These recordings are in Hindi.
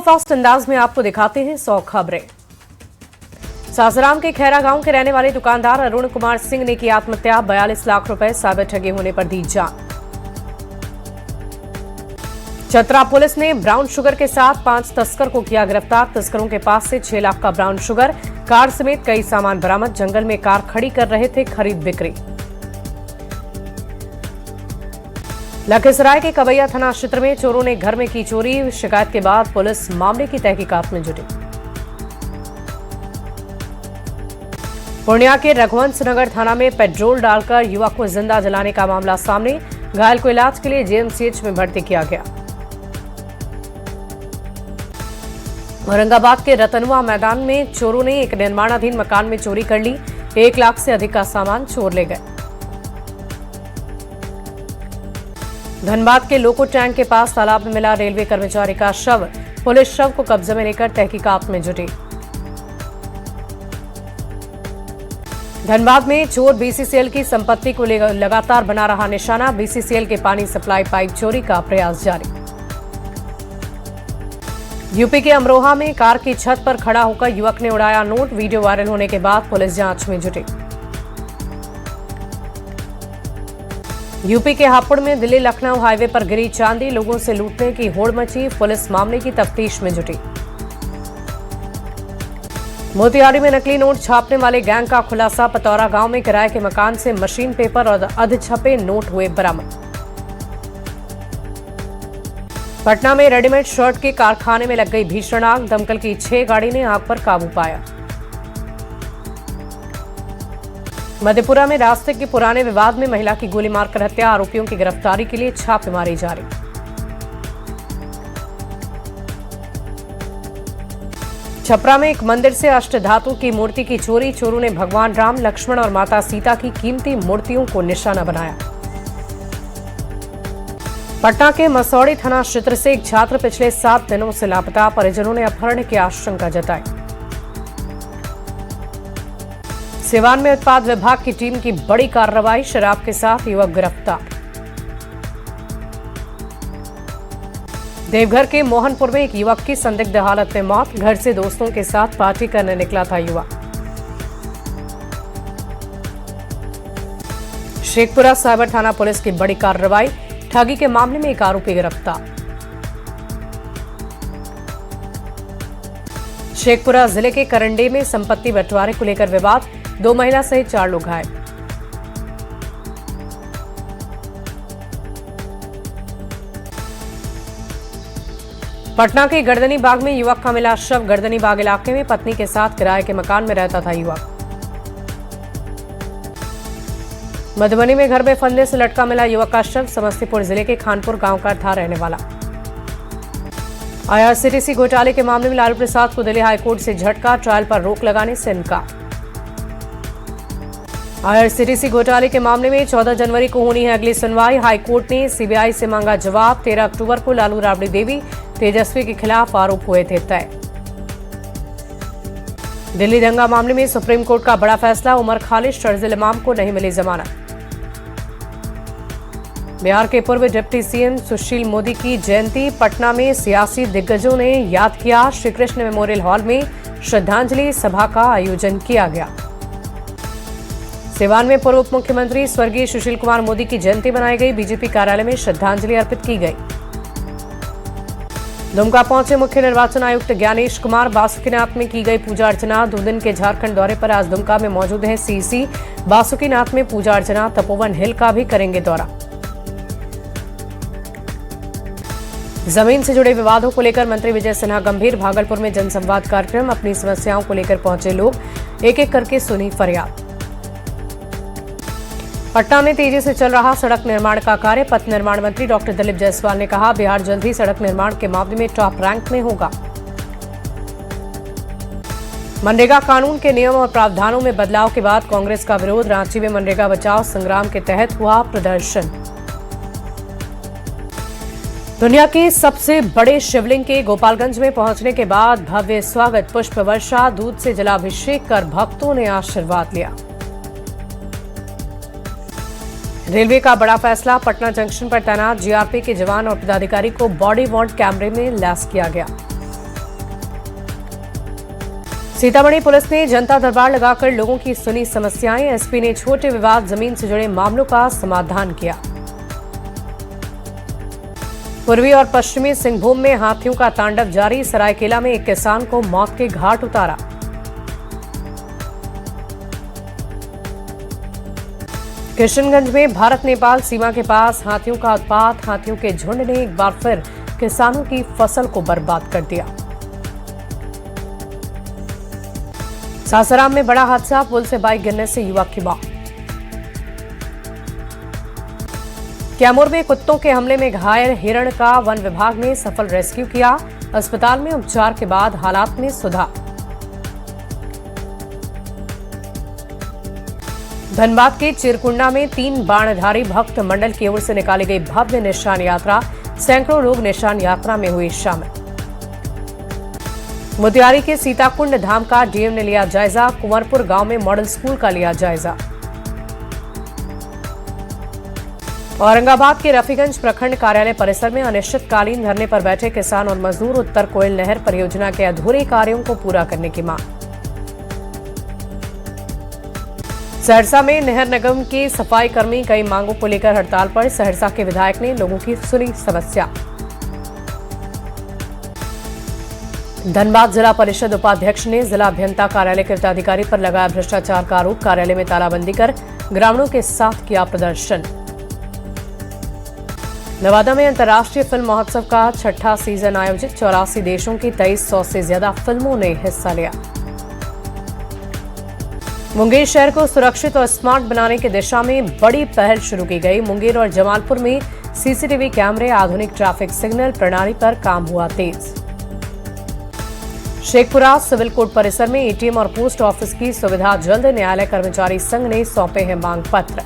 सुपरफास्ट अंदाज में आपको दिखाते हैं 100 खबरें। सासाराम के खैरा गांव के रहने वाले दुकानदार अरुण कुमार सिंह ने की आत्महत्या। 42 लाख रुपए साइबर ठगी होने पर दी जान। चतरा पुलिस ने ब्राउन शुगर के साथ 5 तस्कर को किया गिरफ्तार। तस्करों के पास से 6 लाख का ब्राउन शुगर, कार समेत कई सामान बरामद। जंगल में कार खड़ी कर रहे थे खरीद बिक्री। लखीसराय के कवैया थाना क्षेत्र में चोरों ने घर में की चोरी। शिकायत के बाद पुलिस मामले की तहकीकात में जुटी। पूर्णिया के रघुवंश नगर थाना में पेट्रोल डालकर युवक को जिंदा जलाने का मामला सामने। घायल को इलाज के लिए जेएमसीएच में भर्ती किया गया। औरंगाबाद के रतनवा मैदान में चोरों ने एक निर्माणाधीन मकान में चोरी कर ली। 1 लाख से अधिक का सामान चोर ले गए। धनबाद के लोको टैंक के पास तालाब में मिला रेलवे कर्मचारी का शव। पुलिस शव को कब्जे में लेकर तहकीकात में जुटी। धनबाद में चोर बीसीसीएल की संपत्ति को लगातार बना रहा निशाना। बीसीसीएल के पानी सप्लाई पाइप चोरी का प्रयास जारी। यूपी के अमरोहा में कार की छत पर खड़ा होकर युवक ने उड़ाया नोट। वीडियो वायरल होने के बाद पुलिस जांच में जुटी। यूपी के हापुड़ में दिल्ली लखनऊ हाईवे पर गिरी चांदी। लोगों से लूटने की होड़ मची। पुलिस मामले की तफ्तीश में जुटी। मोतिहारी में नकली नोट छापने वाले गैंग का खुलासा। पतौरा गांव में किराए के मकान से मशीन पेपर और अधछपे नोट हुए बरामद। पटना में रेडीमेड शर्ट के कारखाने में लग गई भीषण आग। दमकल की 6 गाड़ी ने आग पर काबू पाया। मधेपुरा में रास्ते के पुराने विवाद में महिला की गोली मारकर हत्या। आरोपियों की गिरफ्तारी के लिए छापेमारी जारी। छपरा में एक मंदिर से अष्टधातु की मूर्ति की चोरी। चोरों ने भगवान राम, लक्ष्मण और माता सीता की कीमती मूर्तियों को निशाना बनाया। पटना के मसौड़ी थाना क्षेत्र से एक छात्र पिछले 7 दिनों से लापता। परिजनों ने अपहरण की आशंका जताई। सिवान में उत्पाद विभाग की टीम की बड़ी कार्रवाई। शराब के साथ युवक गिरफ्तार। देवघर के मोहनपुर में एक युवक की संदिग्ध हालत में मौत। घर से दोस्तों के साथ पार्टी करने निकला था युवक। शेखपुरा साइबर थाना पुलिस की बड़ी कार्रवाई। ठगी के मामले में एक आरोपी गिरफ्तार। शेखपुरा जिले के करंडे में संपत्ति बंटवारे को लेकर विवाद। 2 महिला सहित 4 लोग घायल। पटना के गर्दनी बाग में युवक का मिला शव। गर्दनी बाग इलाके में पत्नी के साथ किराए के मकान में रहता था युवक। मधुबनी में घर में फंदे से लटका मिला युवक का शव। समस्तीपुर जिले के खानपुर गांव का था रहने वाला। आईआरसीटीसी घोटाले के मामले में लालू प्रसाद को दिल्ली हाईकोर्ट से झटका। ट्रायल पर रोक लगाने से इनकार। आईआरसीटीसी घोटाले के मामले में 14 जनवरी को होनी है अगली सुनवाई। हाईकोर्ट ने सीबीआई से मांगा जवाब। 13 अक्टूबर को लालू राबड़ी देवी तेजस्वी के खिलाफ आरोप हुए थे तय। दिल्ली दंगा मामले में सुप्रीम कोर्ट का बड़ा फैसला। उमर खालिद शर्जिल इमाम को नहीं मिली जमानत। बिहार के पूर्व डिप्टी सीएम सुशील मोदी की जयंती। पटना में सियासी दिग्गजों ने याद किया। श्री कृष्ण मेमोरियल हॉल में श्रद्धांजलि सभा का आयोजन किया गया। सिवान में पूर्व उप मुख्यमंत्री स्वर्गीय सुशील कुमार मोदी की जयंती मनाई गई। बीजेपी कार्यालय में श्रद्धांजलि अर्पित की गई। दुमका पहुंचे मुख्य निर्वाचन आयुक्त ज्ञानेश कुमार। बासुकीनाथ में की गई पूजा अर्चना। 2 दिन के झारखंड दौरे पर आज दुमका में मौजूद हैं सीसी। बासुकीनाथ में पूजा अर्चना। तपोवन हिल का भी करेंगे दौरा। जमीन से जुड़े विवादों को लेकर मंत्री विजय सिन्हा गंभीर। भागलपुर में जनसंवाद कार्यक्रम। अपनी समस्याओं को लेकर पहुंचे लोग। एक एक करके सुनी फरियाद। पटना में तेजी से चल रहा सड़क निर्माण का कार्य। पथ निर्माण मंत्री डॉक्टर दिलीप जायसवाल ने कहा, बिहार जल्द ही सड़क निर्माण के मामले में टॉप रैंक में होगा। मनरेगा कानून के नियम और प्रावधानों में बदलाव के बाद कांग्रेस का विरोध। रांची में मनरेगा बचाओ संग्राम के तहत हुआ प्रदर्शन। दुनिया के सबसे बड़े शिवलिंग के गोपालगंज में पहुंचने के बाद भव्य स्वागत। पुष्प वर्षा, दूध से जलाभिषेक कर भक्तों ने आशीर्वाद लिया। रेलवे का बड़ा फैसला। पटना जंक्शन पर तैनात जीआरपी के जवान और पदाधिकारी को बॉडी वॉर्न कैमरे में लैस किया गया। सीतामढ़ी पुलिस ने जनता दरबार लगाकर लोगों की सुनी समस्याएं। एसपी ने छोटे विवाद जमीन से जुड़े मामलों का समाधान किया। पूर्वी और पश्चिमी सिंहभूम में हाथियों का तांडव जारी। सरायकेला में एक किसान को मौत के घाट उतारा। किशनगंज में भारत नेपाल सीमा के पास हाथियों का उत्पात। हाथियों के झुंड ने एक बार फिर किसानों की फसल को बर्बाद कर दिया। सासाराम में बड़ा हादसा। पुल से बाइक गिरने से युवक की मौत। कैमूर में कुत्तों के हमले में घायल हिरण का वन विभाग ने सफल रेस्क्यू किया। अस्पताल में उपचार के बाद हालात में सुधार। धनबाद के चिरकुंडा में 3 बाणधारी भक्त मंडल की ओर से निकाली गई भव्य निशान यात्रा। सैकड़ों लोग निशान यात्रा में हुए शामिल। मोतिहारी के सीताकुंड धाम का डीएम ने लिया जायजा। कुंवरपुर गांव में मॉडल स्कूल का लिया जायजा। औरंगाबाद के रफीगंज प्रखंड कार्यालय परिसर में अनिश्चितकालीन धरने पर बैठे किसान और मजदूर। उत्तर कोयल नहर परियोजना के अधूरे कार्यों को पूरा करने की मांग। सहरसा में नहर निगम के सफाई कर्मी कई मांगों को लेकर हड़ताल पर। सहरसा के विधायक ने लोगों की सुनी समस्या। धनबाद जिला परिषद उपाध्यक्ष ने जिला अभियंता कार्यालय के उत्तराधिकारी पर लगाया भ्रष्टाचार का आरोप। कार्यालय में तालाबंदी कर ग्रामीणों के साथ किया प्रदर्शन। नवादा में अंतर्राष्ट्रीय फिल्म महोत्सव का 6वां सीजन आयोजित। 84 देशों की 2300 से ज्यादा फिल्मों ने हिस्सा लिया। मुंगेर शहर को सुरक्षित और स्मार्ट बनाने की दिशा में बड़ी पहल शुरू की गई। मुंगेर और जमालपुर में सीसीटीवी कैमरे, आधुनिक ट्रैफिक सिग्नल प्रणाली पर काम हुआ तेज। शेखपुरा सिविल कोर्ट परिसर में एटीएम और पोस्ट ऑफिस की सुविधा जल्द। न्यायालय कर्मचारी संघ ने सौंपे हैं मांग पत्र।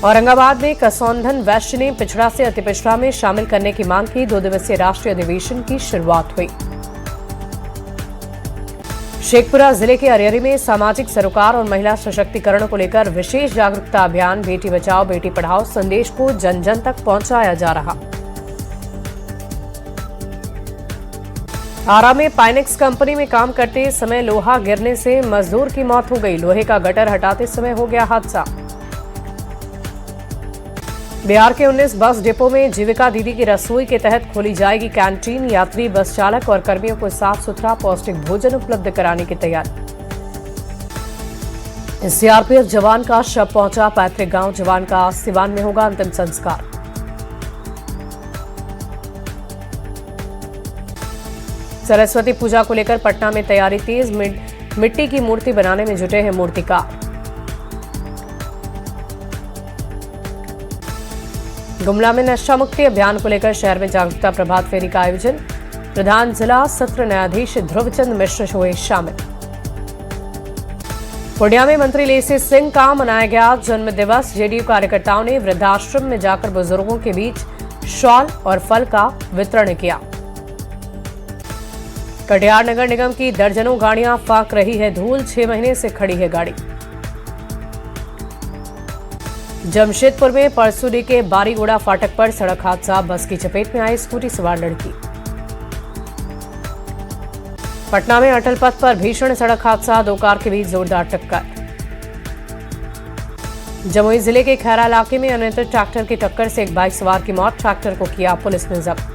औरंगाबाद में कसौंधन वैश्य ने पिछड़ा से अति पिछड़ा में शामिल करने की मांग की। 2 दिवसीय राष्ट्रीय अधिवेशन की शुरुआत हुई। शेखपुरा जिले के अरियरी में सामाजिक सरोकार और महिला सशक्तिकरण को लेकर विशेष जागरूकता अभियान बेटी बचाओ बेटी पढ़ाओ संदेश को जन जन तक पहुंचाया जा रहा। आरा में पाइनेक्स कंपनी में काम करते समय लोहा गिरने से मजदूर की मौत हो गई। लोहे का गटर हटाते समय हो गया हादसा। बिहार के 19 बस डिपो में जीविका दीदी की रसोई के तहत खोली जाएगी कैंटीन। यात्री, बस चालक और कर्मियों को साफ सुथरा पौष्टिक भोजन उपलब्ध कराने की तैयारी। सीआरपीएफ जवान का शव पहुंचा पैतृक गांव। जवान का सिवान में होगा अंतिम संस्कार। सरस्वती पूजा को लेकर पटना में तैयारी तेज। मिट्टी की मूर्ति बनाने में जुटे हैं मूर्तिकार। गुमला में नशा मुक्ति अभियान को लेकर शहर में जागरूकता प्रभात फेरी का आयोजन। प्रधान जिला सत्र न्यायाधीश ध्रुवचंद मिश्र हुए शामिल। पूर्णिया में मंत्री लेसी सिंह का मनाया गया जन्म दिवस। जेडीयू कार्यकर्ताओं ने वृद्धाश्रम में जाकर बुजुर्गों के बीच शॉल और फल का वितरण किया। कटिहार नगर निगम की दर्जनों गाड़ियां फाक रही है धूल। 6 महीने से खड़ी है गाड़ी। जमशेदपुर में परसुडी के बारीगोड़ा फाटक पर सड़क हादसा। बस की चपेट में आई स्कूटी सवार लड़की। पटना में अटल पथ पर भीषण सड़क हादसा। 2 कार के बीच जोरदार टक्कर। जमुई जिले के खैरा इलाके में अनियंत्रित ट्रैक्टर की टक्कर से एक बाइक सवार की मौत। ट्रैक्टर को किया पुलिस ने जब्त।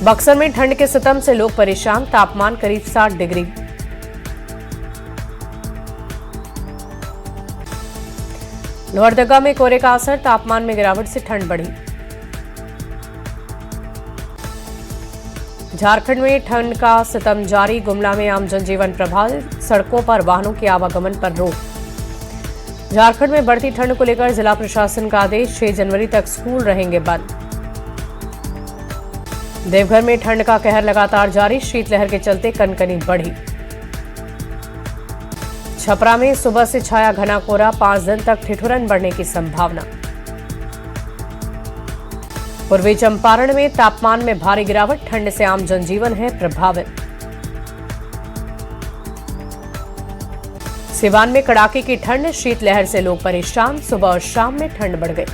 बक्सर में ठंड के सितम से लोग परेशान। तापमान करीब 60 डिग्री। लोहरदगा में कोहरे का असर। तापमान में गिरावट से ठंड बढ़ी। झारखंड में ठंड का सितम जारी। गुमला में आम जनजीवन प्रभावित। सड़कों पर वाहनों के आवागमन पर रोक। झारखंड में बढ़ती ठंड को लेकर जिला प्रशासन का आदेश। 6 जनवरी तक स्कूल रहेंगे बंद। देवघर में ठंड का कहर लगातार जारी। शीतलहर के चलते कनकनी बढ़ी। छपरा में सुबह से छाया घना कोहरा। 5 दिन तक ठिठुरन बढ़ने की संभावना। पूर्वी चंपारण में तापमान में भारी गिरावट। ठंड से आम जनजीवन है प्रभावित। सिवान में कड़ाके की ठंड। शीतलहर से लोग परेशान। सुबह और शाम में ठंड बढ़ गई।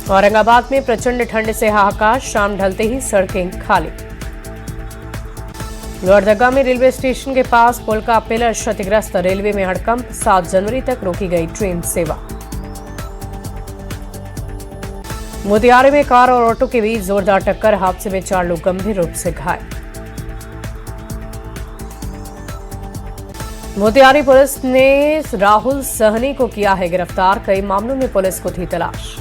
औरंगाबाद में प्रचंड ठंड से हाहाकार, शाम ढलते ही सड़कें खाली। लोहरदगा में रेलवे स्टेशन के पास पुल का पिलर क्षतिग्रस्त, रेलवे में हड़कंप, 7 जनवरी तक रोकी गई ट्रेन सेवा। मोतिहारी में कार और ऑटो के बीच जोरदार टक्कर, हादसे में 4 लोग गंभीर रूप से घायल। मोतिहारी पुलिस ने राहुल सहनी को किया है गिरफ्तार, कई मामलों में पुलिस को थी तलाश।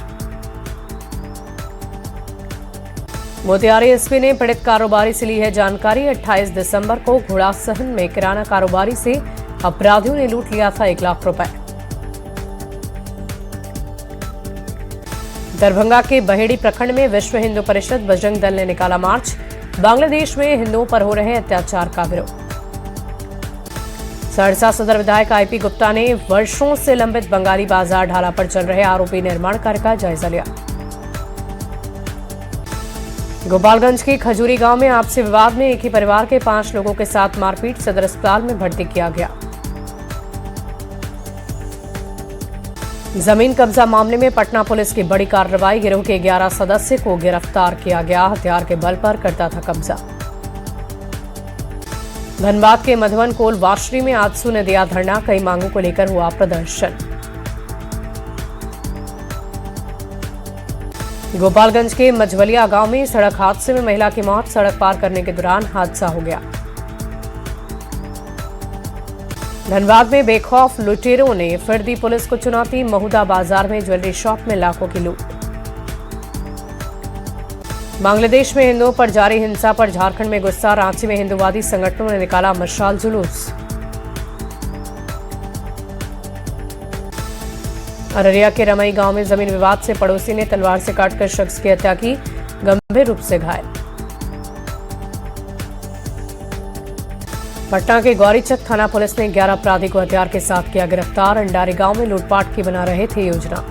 मोतिहारी एसपी ने पीड़ित कारोबारी से ली है जानकारी, 28 दिसंबर को घोड़ासहन में किराना कारोबारी से अपराधियों ने लूट लिया था 1 लाख रुपए। दरभंगा के बहेड़ी प्रखंड में विश्व हिंदू परिषद बजरंग दल ने निकाला मार्च, बांग्लादेश में हिंदुओं पर हो रहे अत्याचार का विरोध। सहरसा सदर विधायक आईपी गुप्ता ने वर्षों से लंबित बंगाली बाजार ढाला पर चल रहे आरोपी निर्माण कार्य का जायजा लिया। गोपालगंज के खजूरी गांव में आपसी विवाद में एक ही परिवार के 5 लोगों के साथ मारपीट, सदर अस्पताल में भर्ती किया गया। जमीन कब्जा मामले में पटना पुलिस की बड़ी कार्रवाई, गिरोह के 11 सदस्य को गिरफ्तार किया गया, हथियार के बल पर करता था कब्जा। धनबाद के मधुवन कोल वाशरी में आजसू ने दिया धरना, कई मांगों को लेकर हुआ प्रदर्शन। गोपालगंज के मझवलिया गांव में सड़क हादसे में महिला की मौत, सड़क पार करने के दौरान हादसा हो गया। धनबाद में बेखौफ लुटेरों ने फिर दी पुलिस को चुनौती, महुदा बाजार में ज्वेलरी शॉप में लाखों की लूट। बांग्लादेश में हिंदुओं पर जारी हिंसा पर झारखंड में गुस्सा, रांची में हिंदुवादी संगठनों ने निकाला मशाल जुलूस। अररिया के रमई गांव में जमीन विवाद से पड़ोसी ने तलवार से काटकर शख्स की हत्या की, गंभीर रूप से घायल। पटना के गौरीचक थाना पुलिस ने 11 अपराधी को हथियार के साथ किया गिरफ्तार, अंडारी गांव में लूटपाट की बना रहे थे योजना।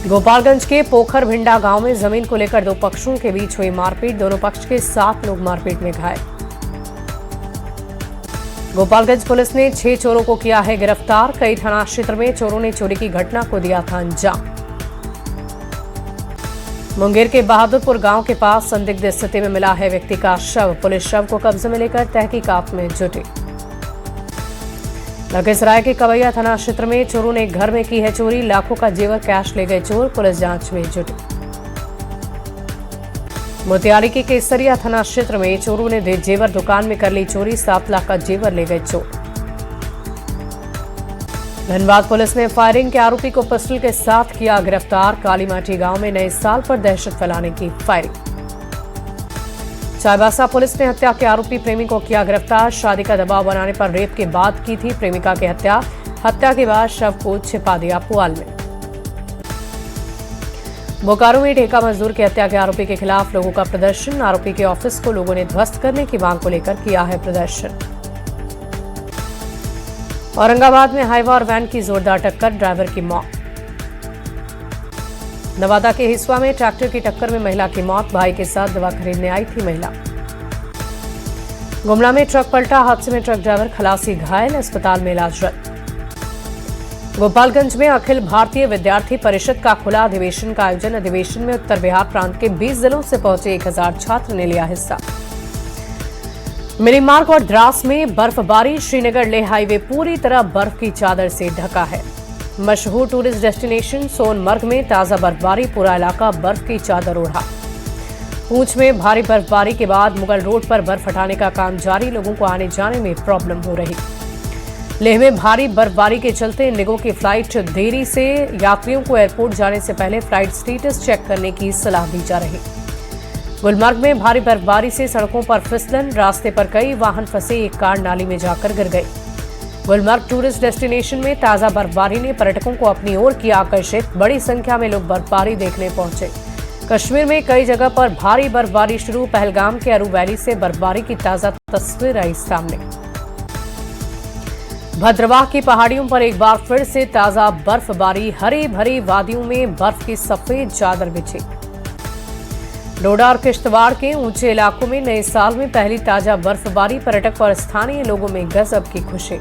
गोपालगंज के पोखर भिंडा गांव में जमीन को लेकर 2 पक्षों के बीच हुई मारपीट, दोनों पक्ष के 7 लोग मारपीट में घायल। गोपालगंज पुलिस ने 6 चोरों को किया है गिरफ्तार, कई थाना क्षेत्र में चोरों ने चोरी की घटना को दिया था अंजाम। मुंगेर के बहादुरपुर गांव के पास संदिग्ध स्थिति में मिला है व्यक्ति का शव, पुलिस शव को कब्जे में लेकर तहकीकात में जुटी। लखीसराय के कवैया थाना क्षेत्र में चोरों ने घर में की है चोरी, लाखों का जेवर कैश ले गए चोर, पुलिस जांच में जुटी। मोतिहारी के केसरिया थाना क्षेत्र में चोरों ने जेवर दुकान में कर ली चोरी, 7 लाख का जेवर ले गए चोर। धनबाद पुलिस ने फायरिंग के आरोपी को पिस्टल के साथ किया गिरफ्तार, कालीमाटी गांव में नए साल पर दहशत फैलाने की फायरिंग। चाईबासा पुलिस ने हत्या के आरोपी प्रेमी को किया गिरफ्तार, शादी का दबाव बनाने पर रेप के बाद की थी प्रेमिका की हत्या, हत्या के बाद शव को छिपा दिया पुआल में। बोकारो में ठेका मजदूर की हत्या के आरोपी के खिलाफ लोगों का प्रदर्शन, आरोपी के ऑफिस को लोगों ने ध्वस्त करने की मांग को लेकर किया है प्रदर्शन। औरंगाबाद में हाईवा और वैन की जोरदार टक्कर, ड्राइवर की मौत। नवादा के हिसुआ में ट्रैक्टर की टक्कर में महिला की मौत, भाई के साथ दवा खरीदने आई थी महिला। गुमला में ट्रक पलटा, हादसे में ट्रक ड्राइवर खलासी घायल, अस्पताल में इलाजरत। गोपालगंज में अखिल भारतीय विद्यार्थी परिषद का खुला अधिवेशन का आयोजन, अधिवेशन में उत्तर बिहार प्रांत के 20 जिलों से पहुंचे 1000 छात्र ने लिया हिस्सा। मिरीमार्ग और द्रास में बर्फबारी, श्रीनगर लेह हाईवे पूरी तरह बर्फ की चादर से ढका है। मशहूर टूरिस्ट डेस्टिनेशन सोनमर्ग में ताजा बर्फबारी, पूरा इलाका बर्फ की चादर ओढ़ा। पूंछ में भारी बर्फबारी के बाद मुगल रोड पर बर्फ हटाने का काम जारी, लोगों को आने जाने में प्रॉब्लम हो रही। लेह में भारी बर्फबारी के चलते इंडिगो की फ्लाइट देरी से, यात्रियों को एयरपोर्ट जाने से पहले फ्लाइट स्टेटस चेक करने की सलाह दी जा रही। गुलमर्ग में भारी बर्फबारी से सड़कों पर फिसलन, रास्ते पर कई वाहन फंसे, एक कार नाली में जाकर गिर गई। गुलमर्ग टूरिस्ट डेस्टिनेशन में ताजा बर्फबारी ने पर्यटकों को अपनी ओर किया आकर्षित, बड़ी संख्या में लोग बर्फबारी देखने पहुंचे। कश्मीर में कई जगह पर भारी बर्फबारी शुरू, पहलगाम के अरू वैली से बर्फबारी की ताजा तस्वीर आई सामने। भद्रवाह की पहाड़ियों पर एक बार फिर से ताजा बर्फबारी, हरी भरी वादियों में बर्फ की सफेद चादर बिछी। डोडा और किश्तवाड़ के ऊंचे इलाकों में नए साल में पहली ताजा बर्फबारी, पर्यटक और स्थानीय लोगों में गजब की खुशी।